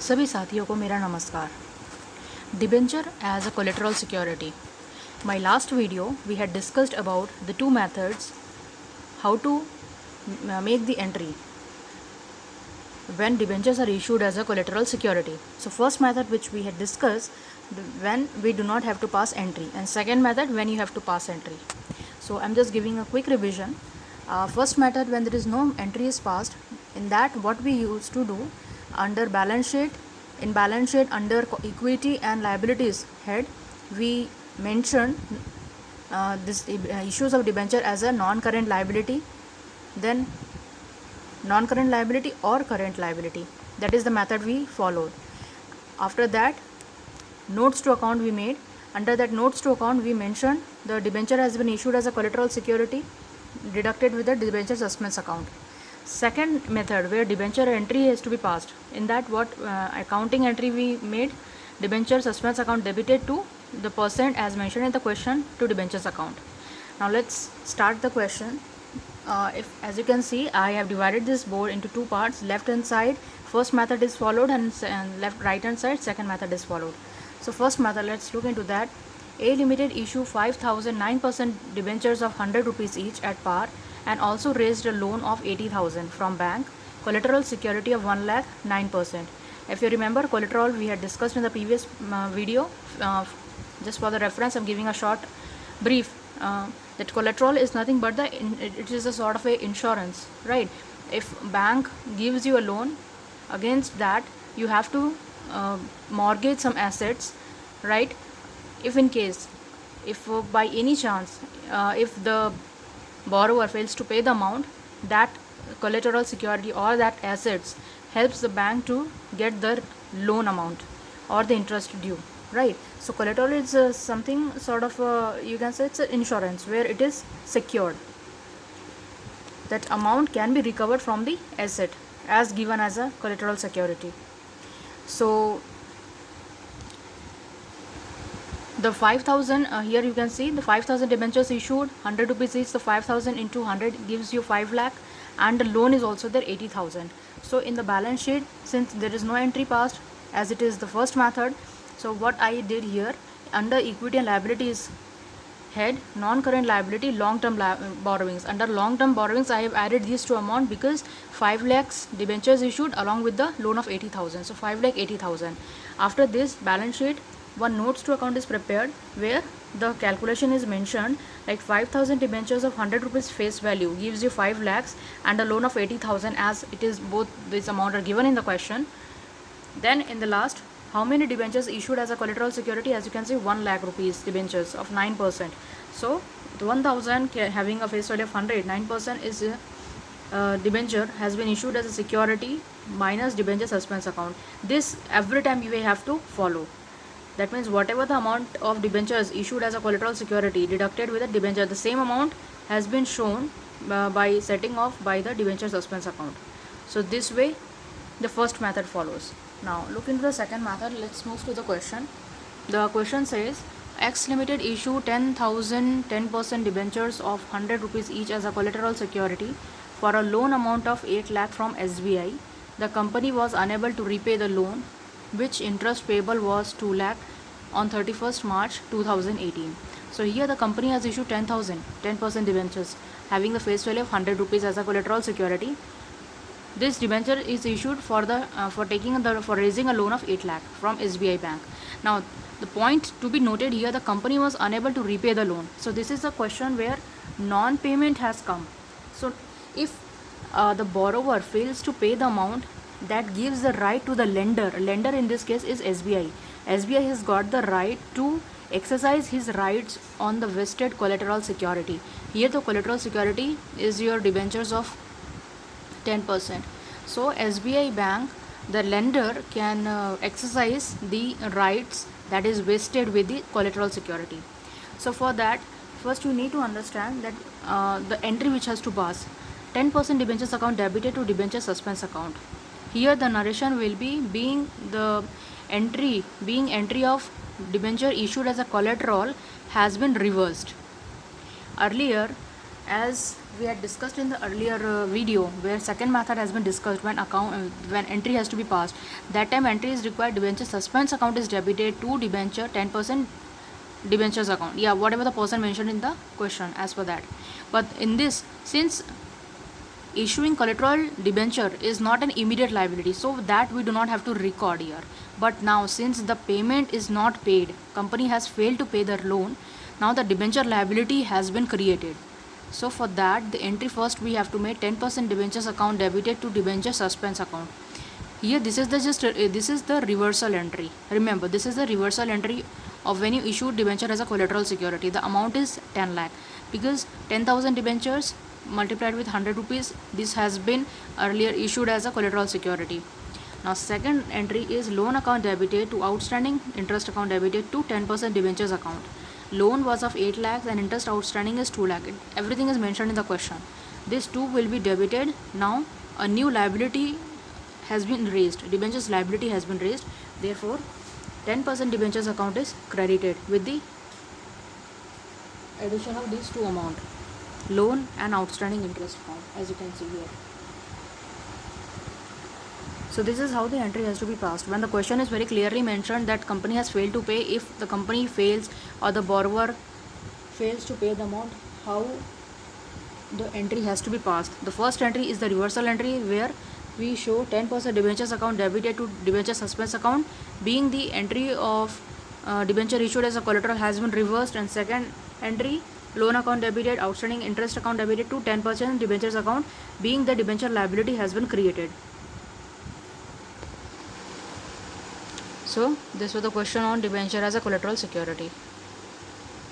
सभी साथियों को मेरा नमस्कार। Debenture as a collateral security. My last video we had discussed about the two methods how to make the entry when debentures are issued as a collateral security. So first method which we had discussed when we do not have to pass entry, and second method when you have to pass entry. So I'm just giving a quick revision. First method, when there is no entry is passed, in that what we used to do under balance sheet, in balance sheet under equity and liabilities head, we mentioned this issues of debenture as a non-current liability, then non-current liability or current liability. That is the method we followed. After that, notes to account we made. Under that notes to account we mentioned the debenture has been issued as a collateral security, deducted with the debenture suspense account. Second method, where debenture entry has to be passed, in that what accounting entry we made, debenture suspense account debited to the percent as mentioned in the question to debentures account. Now let's start the question. If as you can see, I have divided this board into two parts. Left hand side first method is followed, and right hand side second method is followed. So first method, let's look into that. A Limited issue 5,009% debentures of 100 rupees each at par, and also raised a loan of 80,000 from bank, collateral security of 1 lakh 9%. If you remember, collateral we had discussed in the previous video. Just for the reference, I'm giving a short brief. That collateral is nothing but it is a sort of a insurance, right? If bank gives you a loan, against that you have to mortgage some assets, right? If in case, if by any chance, if the borrower fails to pay the amount, that collateral security or that assets helps the bank to get the loan amount or the interest due, right? So collateral is something sort of you can say it's an insurance where it is secured. That amount can be recovered from the asset as given as a collateral security. So the 5,000 here you can see the 5,000 debentures issued, 100 rupees each, the 5,000 into 100 gives you 5 lakh, and the loan is also there 80,000. So in the balance sheet, since there is no entry passed as it is the first method, so what I did here, under equity and liabilities head, non-current liability, long-term borrowings. Under long-term borrowings, I have added these two amount because 5 lakhs debentures issued along with the loan of 80,000. So 5 lakh 80,000. After this balance sheet, one notes to account is prepared where the calculation is mentioned, like 5,000 debentures of 100 rupees face value gives you 5 lakhs and a loan of 80,000, as it is both this amount are given in the question. Then in the last, how many debentures issued as a collateral security? As you can see, 1 lakh rupees debentures of 9%. So the 1,000 having a face value of 100, 9% is debenture has been issued as a security minus debenture suspense account. This every time you will have to follow. That means whatever the amount of debentures issued as a collateral security deducted with a debenture, the same amount has been shown by setting off by the debenture suspense account. So this way the first method follows. Now look into the second method. Let's move to the question. The question says X Limited issue 10,000 10% debentures of 100 rupees each as a collateral security for a loan amount of 8 lakh from SBI. The company was unable to repay the loan, which interest payable was 2 lakh on 31st March 2018. So here the company has issued 10,000 10% debentures having the face value of 100 rupees as a collateral security. This debenture is issued for raising a loan of 8 lakh from SBI bank. Now the point to be noted here, the company was unable to repay the loan. So this is a question where non-payment has come. So if the borrower fails to pay the amount, that gives the right to the lender. Lender in this case is SBI. SBI has got the right to exercise his rights on the vested collateral security. Here the collateral security is your debentures of 10%. So SBI bank, the lender can exercise the rights that is vested with the collateral security. So for that, first you need to understand that the entry which has to pass, 10% debentures account debited to debenture suspense account. Here the narration will be being entry of debenture issued as a collateral has been reversed. Earlier As we had discussed in the earlier video, where second method has been discussed, when entry has to be passed, that time entry is required. Debenture suspense account is debited to debenture 10% debentures account. Yeah, whatever the person mentioned in the question, as per that. But in this, since issuing collateral debenture is not an immediate liability, so that we do not have to record here. But now, since the payment is not paid, company has failed to pay their loan, now the debenture liability has been created. So for that, the entry first we have to make 10% debentures account debited to debenture suspense account. Here this is the reversal entry. Remember, this is the reversal entry of when you issued debenture as a collateral security. The amount is 10 lakh, because 10,000 debentures multiplied with 100 rupees, this has been earlier issued as a collateral security. Now second entry is loan account debited to outstanding interest account debited to 10% debentures account. Loan was of 8 lakhs and interest outstanding is 2 lakh. Everything is mentioned in the question. This 2 will be debited. Now a new liability has been raised. Debentures liability has been raised. Therefore 10% debentures account is credited with the addition of these two amount, loan and outstanding interest account, as you can see here. So this is how the entry has to be passed. When the question is very clearly mentioned that company has failed to pay, if the company fails or the borrower fails to pay the amount, how the entry has to be passed. The first entry is the reversal entry, where we show 10% debentures account debited to debenture suspense account, being the entry of debenture issued as a collateral has been reversed. And second entry, loan account debited, outstanding interest account debited to 10% debentures account, being the debenture liability has been created. So this was the question on debenture as a collateral security.